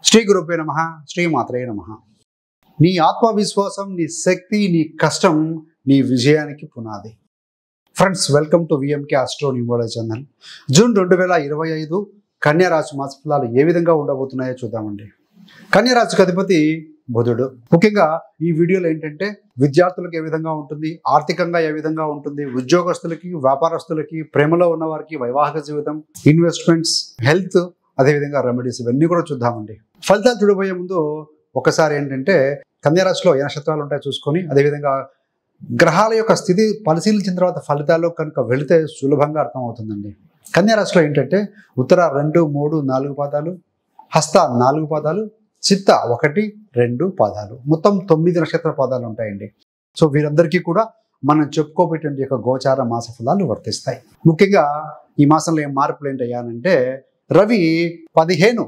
శ్రీ గురుభ్యో నమః, శ్రీ మాత్రే నమః. నీ ఆత్మవిశ్వాసం, నీ శక్తి, నీ కష్టం నీ విజయానికి పునాది. Friends, welcome to VMK astro numerology channel. June 2025 కన్యా రాశి మాస ఫలాలు ఏ విధంగా ఉండబోతున్నాయో చూద్దామండి. కన్యా రాశికి అధిపతి బుధుడు. ముఖ్యంగా ఈ వీడియోలో ఏంటంటే విద్యార్థులకు ఏ విధంగా ఉంటుంది, ఆర్థికంగా ఏ విధంగా ఉంటుంది, ఉద్యోగస్తులకి, వ్యాపారస్తులకి, ప్రేమలో ఉన్న వారికి, వైవాహిక జీవితం, ఇన్వెస్ట్మెంట్స్, హెల్త్, అదేవిధంగా రెమెడీస్, ఇవన్నీ కూడా చూద్దామండి. ఫలితాలు చూడబోయే ముందు ఒకసారి ఏంటంటే కన్యా రాశిలో ఏ నక్షత్రాలు ఉంటాయో చూసుకొని, అదేవిధంగా గ్రహాల యొక్క స్థితి పరిశీలించిన తర్వాత ఫలితాల్లో కనుక వెళితే సులభంగా అర్థమవుతుందండి. కన్యా రాశిలో ఏంటంటే ఉత్తర 2, 3, 4 పాదాలు, హస్త 4 పాదాలు, చిత్త 1, 2 పాదాలు, మొత్తం 9 నక్షత్ర పాదాలు ఉంటాయండి. సో వీరందరికీ కూడా మనం చెప్పుకోబెట్టిన యొక్క గోచార మాస ఫలాలు వర్తిస్తాయి. ముఖ్యంగా ఈ మాసంలో ఏం మార్పులు ఏంటయ్యానంటే, రవి 15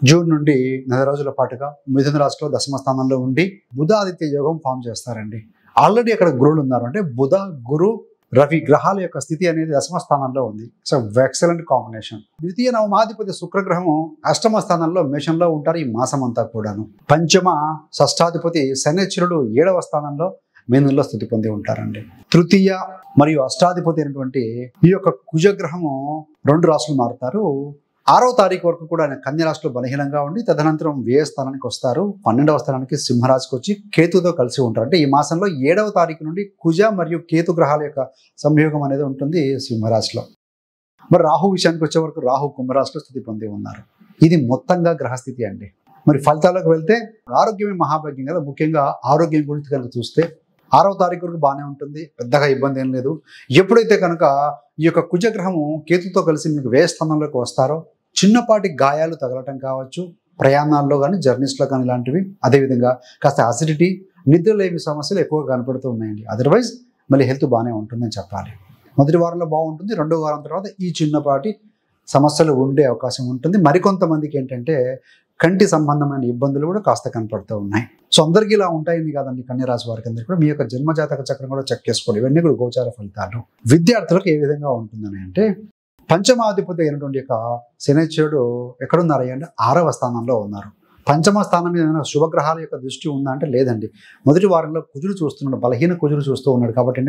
జూన్ నుండి 4 రోజుల పాటుగా మిథున రాశిలో దశమ స్థానంలో ఉండి బుధాదిత్య యోగం ఫామ్ చేస్తారండి. ఆల్రెడీ అక్కడ గురువులు ఉన్నారు. అంటే బుధ, గురు, రవి గ్రహాల యొక్క స్థితి అనేది దశమ స్థానంలో ఉంది. So excellent combination. ద్వితీయ నవమాధిపతి శుక్రగ్రహము అష్టమ స్థానంలో మేషంలో ఉంటారు ఈ మాసం అంతా కూడాను. పంచమ షష్టాధిపతి శనిశ్చరుడు 7వ స్థానంలో మీనంలో స్థితి పొంది ఉంటారండి. తృతీయ మరియు అష్టాధిపతి అయినటువంటి ఈ యొక్క కుజగ్రహము 2 రాశులు మారుతారు. 6వ తారీఖు వరకు కూడా ఆయన కన్యా రాశిలో బలహీనంగా ఉండి తదనంతరం వ్యయ స్థానానికి వస్తారు. 12వ స్థానానికి సింహరాశికి వచ్చి కేతుతో కలిసి ఉంటారు. అంటే ఈ మాసంలో 7వ తారీఖు నుండి కుజ మరియు కేతు గ్రహాల యొక్క సంయోగం అనేది ఉంటుంది సింహరాశిలో. మరి రాహు విషయానికి వచ్చే వరకు రాహు కుంభరాశిలో స్థితి పొంది ఉన్నారు. ఇది మొత్తంగా గ్రహస్థితి అండి. మరి ఫలితాలకు వెళ్తే ఆరోగ్యమే మహాభాగ్యం కదా. ముఖ్యంగా ఆరోగ్యం గురించి కనుక చూస్తే 6వ తారీఖు వరకు బాగానే ఉంటుంది, పెద్దగా ఇబ్బంది ఏం లేదు. ఎప్పుడైతే కనుక ఈ యొక్క కుజగ్రహము కేతుతో కలిసి మీకు వ్యయ స్థానంలోకి వస్తారో చిన్నపాటి గాయాలు తగలటం కావచ్చు, ప్రయాణాల్లో కానీ జర్నీస్లో కానీ ఇలాంటివి, అదేవిధంగా కాస్త అసిడిటీ, నిద్రలేమి సమస్యలు ఎక్కువగా కనపడుతూ ఉన్నాయండి. అదర్వైజ్ మళ్ళీ హెల్త్ బాగానే ఉంటుందని చెప్పాలి. మొదటి వారంలో బాగుంటుంది, 2వ వారం తర్వాత ఈ చిన్నపాటి సమస్యలు ఉండే అవకాశం ఉంటుంది. మరికొంతమందికి ఏంటంటే కంటి సంబంధమైన ఇబ్బందులు కూడా కాస్త కనపడుతూ ఉన్నాయి. సో అందరికీ ఇలా ఉంటాయని కాదండి. కన్యా రాశి వారికి అందరికీ కూడా మీ యొక్క జన్మజాతక చక్రం కూడా చెక్ చేసుకోండి. ఇవన్నీ కూడా గోచార ఫలితాలు. విద్యార్థులకు ఏ విధంగా ఉంటుందని అంటే, పంచమాధిపతి అయినటువంటి యొక్క శనిశ్చరుడు ఎక్కడున్నారు అంటే 6వ స్థానంలో ఉన్నారు. పంచమ స్థానం మీద ఏదైనా శుభగ్రహాల యొక్క దృష్టి ఉందా అంటే లేదండి. మొదటి వారంలో కుజుడు చూస్తున్నాడు, బలహీన కుజుడు చూస్తూ ఉన్నాడు. కాబట్టి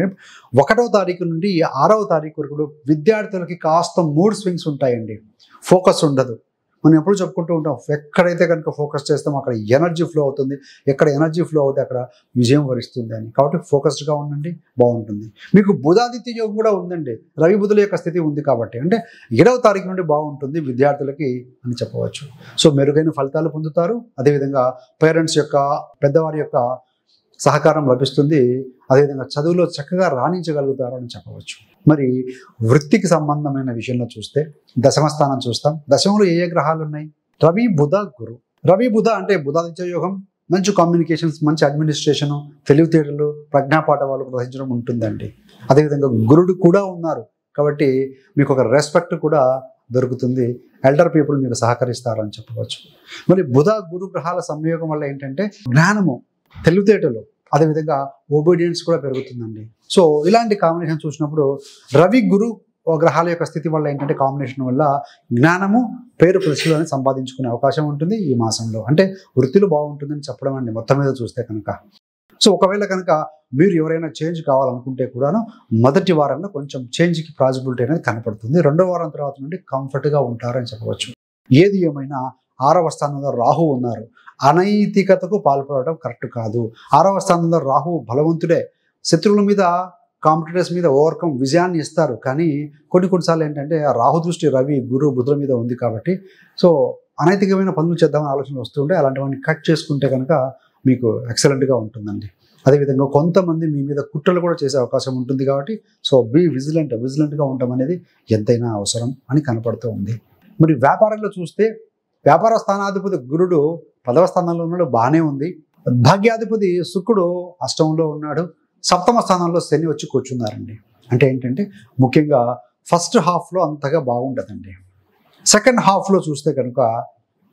1వ తారీఖు నుండి 6వ తారీఖు వరకు విద్యార్థులకి కాస్త మూడ్ స్వింగ్స్ ఉంటాయండి. ఫోకస్ ఉండదు. మనం ఎప్పుడు చెప్పుకుంటూ ఉంటాం, ఎక్కడైతే కనుక ఫోకస్ చేస్తామో అక్కడ ఎనర్జీ ఫ్లో అవుతుంది, ఎక్కడ ఎనర్జీ ఫ్లో అవుతుంది అక్కడ విజయం వరిస్తుంది అని. కాబట్టి ఫోకస్డ్గా ఉండండి, బాగుంటుంది. మీకు బుధాదిత్య యోగం కూడా ఉందండి. రవి బుధుల యొక్క స్థితి ఉంది కాబట్టి అంటే 7వ తారీఖు నుండి బాగుంటుంది విద్యార్థులకి అని చెప్పవచ్చు. సో మెరుగైన ఫలితాలు పొందుతారు. అదేవిధంగా పేరెంట్స్ యొక్క, పెద్దవారి యొక్క సహకారం లభిస్తుంది. అదేవిధంగా చదువులో చక్కగా రాణించగలుగుతారు అని చెప్పవచ్చు. మరి వృత్తికి సంబంధమైన విషయంలో చూస్తే దశమ స్థానం చూస్తాం. దశమంలో ఏ గ్రహాలు ఉన్నాయి? రవి, బుధ, గురు. రవి బుధ అంటే బుధాదిత్య యోగం, మంచి కమ్యూనికేషన్స్, మంచి అడ్మినిస్ట్రేషను, తెలివితేటలు, ప్రజ్ఞాపాఠవాలు ప్రదర్శించడం ఉంటుందండి. అదేవిధంగా గురుడు కూడా ఉన్నారు కాబట్టి మీకు ఒక రెస్పెక్ట్ కూడా దొరుకుతుంది. ఎల్డర్ పీపుల్ మీకు సహకరిస్తారు అని చెప్పవచ్చు. మరి బుధ, గురు గ్రహాల సంయోగం వల్ల ఏంటంటే జ్ఞానము, తెలివితేటలు, అదేవిధంగా ఒబీడియన్స్ కూడా పెరుగుతుందండి. సో ఇలాంటి కాంబినేషన్ చూసినప్పుడు రవి, గురు గ్రహాల యొక్క స్థితి వల్ల ఏంటంటే కాంబినేషన్ వల్ల జ్ఞానము, పేరు ప్రతిష్టలను సంపాదించుకునే అవకాశం ఉంటుంది ఈ మాసంలో. అంటే వృత్తిలో బాగుంటుందని చెప్పడం అండి మొత్తం మీద చూస్తే కనుక. సో ఒకవేళ కనుక మీరు ఎవరైనా చేంజ్ కావాలనుకుంటే కూడాను మొదటి వారంలో కొంచెం చేంజ్కి పాసిబిలిటీ అనేది కనపడుతుంది. 2వ వారం తర్వాత నుండి కంఫర్ట్గా ఉంటారని చెప్పవచ్చు. ఏది ఏమైనా 6వ స్థానంలో రాహు ఉన్నారు. అనైతికతకు పాల్పడటం కరెక్ట్ కాదు. 6వ స్థానంలో రాహు బలవంతుడే. శత్రువుల మీద, కాంపిటీటర్స్ మీద ఓవర్కమ్ విజయాన్ని ఇస్తారు. కానీ కొన్నిసార్లు ఏంటంటే ఆ రాహు దృష్టి రవి, గురు, బుధుల మీద ఉంది కాబట్టి సో అనైతికమైన పనులు చేద్దామని ఆలోచనలు వస్తుంటే అలాంటివన్నీ కట్ చేసుకుంటే కనుక మీకు ఎక్సలెంట్గా ఉంటుందండి. అదేవిధంగా కొంతమంది మీ మీద కుట్రలు కూడా చేసే అవకాశం ఉంటుంది కాబట్టి సో విజిలెంట్గా ఉండడం అనేది ఎంతైనా అవసరం అని కనపడుతూ ఉంది. మరి వ్యాపారంలో చూస్తే వ్యాపార స్థానాధిపతి గురుడు 10వ స్థానంలో ఉన్నాడు, బాగానే ఉంది. భాగ్యాధిపతి శుక్రుడు అష్టమంలో ఉన్నాడు. 7వ స్థానంలో శని వచ్చి కూర్చున్నారండి. అంటే ఏంటంటే ముఖ్యంగా ఫస్ట్ హాఫ్లో అంతగా బాగుంటుందండి. సెకండ్ హాఫ్లో చూస్తే కనుక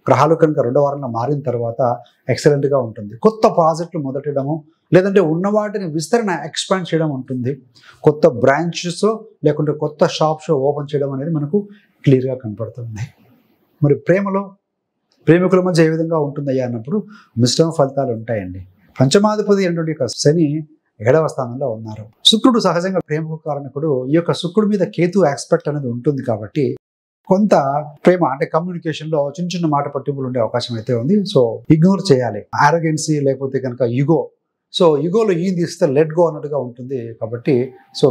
గ్రహాలు కనుక 2వ వారంలో మారిన తర్వాత ఎక్సలెంట్గా ఉంటుంది. కొత్త ప్రాజెక్టులు మొదలెట్టడము, లేదంటే ఉన్న వాటిని విస్తరణ ఎక్స్పాండ్ చేయడం ఉంటుంది. కొత్త బ్రాంచెస్ లేకుంటే కొత్త షాప్స్ ఓపెన్ చేయడం అనేది మనకు క్లియర్గా కనపడుతుంది. మరి ప్రేమలో ప్రేమికుల మధ్య ఏ విధంగా ఉంటుందయ్యా అన్నప్పుడు మిశ్రమ ఫలితాలు ఉంటాయండి. పంచమాధిపతి అనేటువంటి యొక్క శని 7వ స్థానంలో ఉన్నారు. శుక్రుడు సహజంగా ప్రేమకు కారణకుడు. ఈ యొక్క శుక్రుడి మీద కేతు ఆస్పెక్ట్ అనేది ఉంటుంది కాబట్టి కొంత ప్రేమ అంటే కమ్యూనికేషన్ లో చిన్న చిన్న మాట పట్టింపులు ఉండే అవకాశం అయితే ఉంది. సో ఇగ్నోర్ చేయాలి. ఆరోగెన్సీ లేకపోతే కనుక ఈగో, సో ఈగోలో ఈయన తీస్తే లెట్ గో అన్నట్టుగా ఉంటుంది. కాబట్టి సో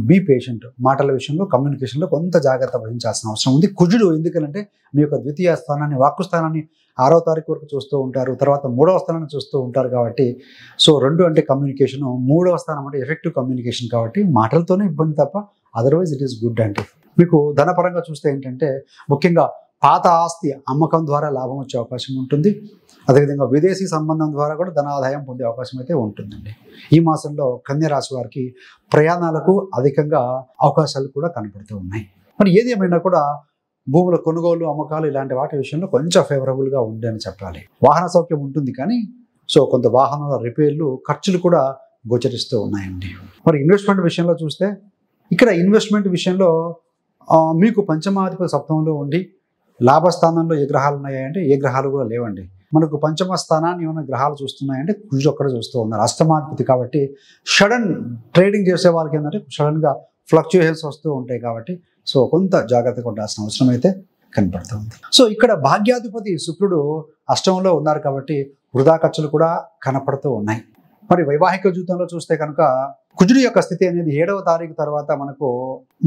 బీ పేషెంట్. మాటల విషయంలో కమ్యూనికేషన్లో కొంత జాగ్రత్త వహించాల్సిన అవసరం ఉంది. కుజుడు ఎందుకంటే మీ యొక్క ద్వితీయ స్థానాన్ని, వాక్కు స్థానాన్ని 6వ తారీఖు వరకు చూస్తూ ఉంటారు, తర్వాత 3వ స్థానాన్ని చూస్తూ ఉంటారు. కాబట్టి సో 2 అంటే కమ్యూనికేషన్, 3వ స్థానం అంటే ఎఫెక్టివ్ కమ్యూనికేషన్. కాబట్టి మాటలతోనే ఇబ్బంది తప్ప అదర్వైజ్ ఇట్ ఈస్ గుడ్ అంటే. మీకు ధనపరంగా చూస్తే ఏంటంటే ముఖ్యంగా పాత ఆస్తి అమ్మకం ద్వారా లాభం వచ్చే అవకాశం ఉంటుంది. అదేవిధంగా విదేశీ సంబంధం ద్వారా కూడా ధనాదాయం పొందే అవకాశం అయితే ఉంటుందండి. ఈ మాసంలో కన్య రాశి వారికి ప్రయాణాలకు అధికంగా అవకాశాలు కూడా కనపడుతూ ఉన్నాయి. మరి ఏది ఏమైనా కూడా భూముల కొనుగోలు, అమ్మకాలు ఇలాంటి వాటి విషయంలో కొంచెం ఫేవరబుల్గా ఉంది అని చెప్పాలి. వాహన సౌఖ్యం ఉంటుంది కానీ సో కొంత వాహనాల రిపేర్లు, ఖర్చులు కూడా గోచరిస్తూ ఉన్నాయండి. మరి ఇన్వెస్ట్మెంట్ విషయంలో చూస్తే ఇక్కడ ఇన్వెస్ట్మెంట్ విషయంలో మీకు పంచమాధిపతి సప్తమంలో ఉండి లాభస్థానంలో ఏ గ్రహాలు ఉన్నాయంటే ఏ గ్రహాలు కూడా లేవండి. మనకు పంచమ స్థానాన్ని ఏమైనా గ్రహాలు చూస్తున్నాయంటే కుజుడు ఒక్కడ చూస్తూ ఉన్నారు, అష్టమాధిపతి. కాబట్టి సడన్ ట్రేడింగ్ చేసే వాళ్ళకి ఏంటంటే సడన్గా ఫ్లక్చుయేషన్స్ వస్తూ ఉంటాయి. కాబట్టి సో కొంత జాగ్రత్తగా ఉండాల్సిన అవసరం అయితే కనపడుతుంది. సో ఇక్కడ భాగ్యాధిపతి శుక్రుడు అష్టమంలో ఉన్నారు కాబట్టి వృధా ఖర్చులు కూడా కనపడుతూ ఉన్నాయి. మరి వైవాహిక జీవితంలో చూస్తే కనుక కుజుడి యొక్క స్థితి అనేది 7వ తారీఖు తర్వాత మనకు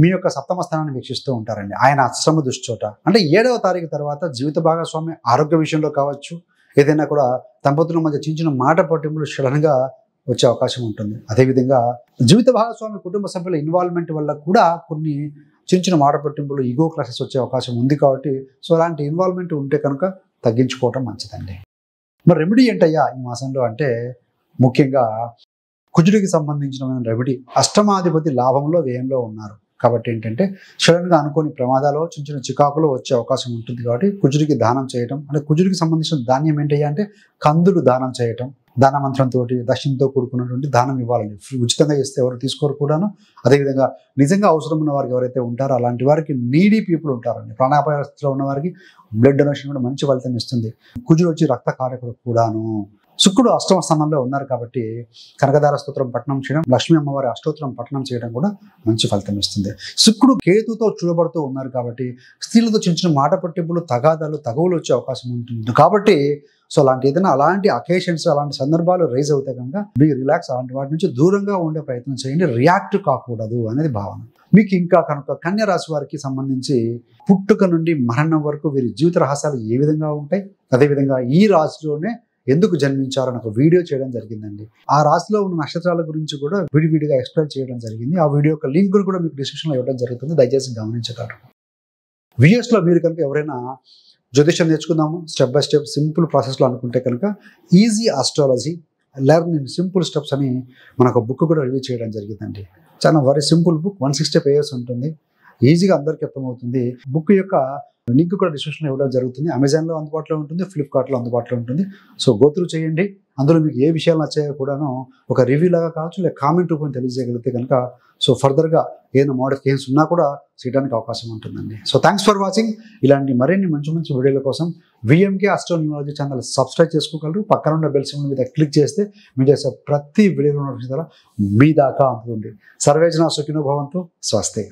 మీ యొక్క సప్తమ స్థానాన్ని వీక్షిస్తూ ఉంటారండి. ఆయన అష్టమ దుశ్చోట అంటే 7వ తారీఖు తర్వాత జీవిత భాగస్వామి ఆరోగ్య విషయంలో కావచ్చు, ఏదైనా కూడా దంపతుల మధ్య చిన్న చిన్న మాట పట్టింపులు సడన్గా వచ్చే అవకాశం ఉంటుంది. అదేవిధంగా జీవిత భాగస్వామి కుటుంబ సభ్యుల ఇన్వాల్వ్మెంట్ వల్ల కూడా కొన్ని చిన్న చిన్న మాట పట్టింపులు, ఈగో క్లాసెస్ వచ్చే అవకాశం ఉంది. కాబట్టి సో అలాంటి ఇన్వాల్వ్మెంట్ ఉంటే కనుక తగ్గించుకోవటం మంచిదండి. మరి రెమెడీ ఏంటయ్యా ఈ మాసంలో అంటే ముఖ్యంగా కుజుడికి సంబంధించిన రెమెడీ, అష్టమాధిపతి లాభంలో వ్యయంలో ఉన్నారు కాబట్టి ఏంటంటే సడన్గా అనుకోని ప్రమాదాలు, చిన్న చిన్న చికాకులు వచ్చే అవకాశం ఉంటుంది. కాబట్టి కుజుడికి దానం చేయటం అంటే కుజుడికి సంబంధించిన ధాన్యం ఏంటయ్యా అంటే కందులు దానం చేయటం, దాన మంత్రంతో దక్షిణతో కూడుకున్నటువంటి దానం ఇవ్వాలండి. ఉచితంగా ఇస్తే ఎవరు తీసుకోరు కూడాను. అదేవిధంగా నిజంగా అవసరం ఉన్న వారికి ఎవరైతే ఉంటారో అలాంటి వారికి నీడీ పీపుల్ ఉంటారండి, ప్రాణాపాయ స్థితిలో ఉన్న వారికి బ్లడ్ డొనేషన్ కూడా మంచి ఫలితం ఇస్తుంది. కుజుడు వచ్చి రక్త కారకుడు కూడాను. శుక్రుడు అష్టమ స్థానంలో ఉన్నారు కాబట్టి కనకదార స్తోత్రం పఠనం చేయడం, లక్ష్మీ అమ్మవారి అష్టోత్తరం పఠనం చేయడం కూడా మంచి ఫలితం ఇస్తుంది. శుక్రుడు కేతుతో చూడబడుతూ ఉన్నారు కాబట్టి స్త్రీలతో చిన్న చిన్న మాట పట్టింపులు, తగాదాలు, తగువులు వచ్చే అవకాశం ఉంటుంది. కాబట్టి సో అలాంటి ఏదైనా అలాంటి అకేషన్స్, అలాంటి సందర్భాలు రైజ్ అవుతాయి కనుక బీ రిలాక్స్, అలాంటి వాటి నుంచి దూరంగా ఉండే ప్రయత్నం చేయండి. రియాక్ట్ కాకూడదు అనేది భావన. మీకు ఇంకా కనుక కన్య రాశి వారికి సంబంధించి పుట్టుక నుండి మరణం వరకు వీరి జీవిత రహస్యాలు ఏ విధంగా ఉంటాయి, అదేవిధంగా ఈ రాశిలోనే ఎందుకు జన్మించారని ఒక వీడియో చేయడం జరిగిందండి. ఆ రాశిలో ఉన్న నక్షత్రాల గురించి కూడా విడివిడిగా ఎక్స్ప్లెయిన్ చేయడం జరిగింది. ఆ వీడియో యొక్క లింక్ కూడా మీకు డిస్క్రిప్షన్లో ఇవ్వడం జరుగుతుంది, దయచేసి గమనించగలరు. వీడియోస్లో మీరు కనుక ఎవరైనా జ్యోతిషం నేర్చుకుందాము స్టెప్ బై స్టెప్ సింపుల్ ప్రాసెస్లో అనుకుంటే కనుక easy astrology learn in simple steps అని మనకు బుక్ కూడా రిలీజ్ చేయడం జరిగిందండి. చాలా వెరీ సింపుల్ బుక్, 160 పేజెస్ ఉంటుంది, ఈజీగా అందరికీ అర్థమవుతుంది. బుక్ యొక్క లింక్ కూడా డిస్క్రిప్షన్లో ఇవ్వడం జరుగుతుంది. అమెజాన్లో అందుబాటులో ఉంటుంది, ఫ్లిప్కార్ట్లో అందుబాటులో ఉంటుంది. సో గోత్రు చేయండి. అందులో మీకు ఏ విషయాలు నచ్చాయో కూడాను ఒక రివ్యూ లాగా కావచ్చు, లేదా కామెంట్ రూపంలో తెలియజేయగలిగితే కనుక సో ఫర్దర్గా ఏదైనా మోడిఫికేషన్స్ ఉన్నా కూడా చేయడానికి అవకాశం ఉంటుందండి. So thanks for watching. ఇలాంటి మరిన్ని మంచి మంచి వీడియోల కోసం VMK astro numerology channel subscribe చేసుకోగలరు. పక్కన ఉన్న బెల్ సింబల్ మీద క్లిక్ చేస్తే మీరు చేసే ప్రతి వీడియో నోటిఫికేషన్ ద్వారా మీ దాకా అందుతుంది. సర్వేజన సుఖినో భవంతు. స్వస్తి.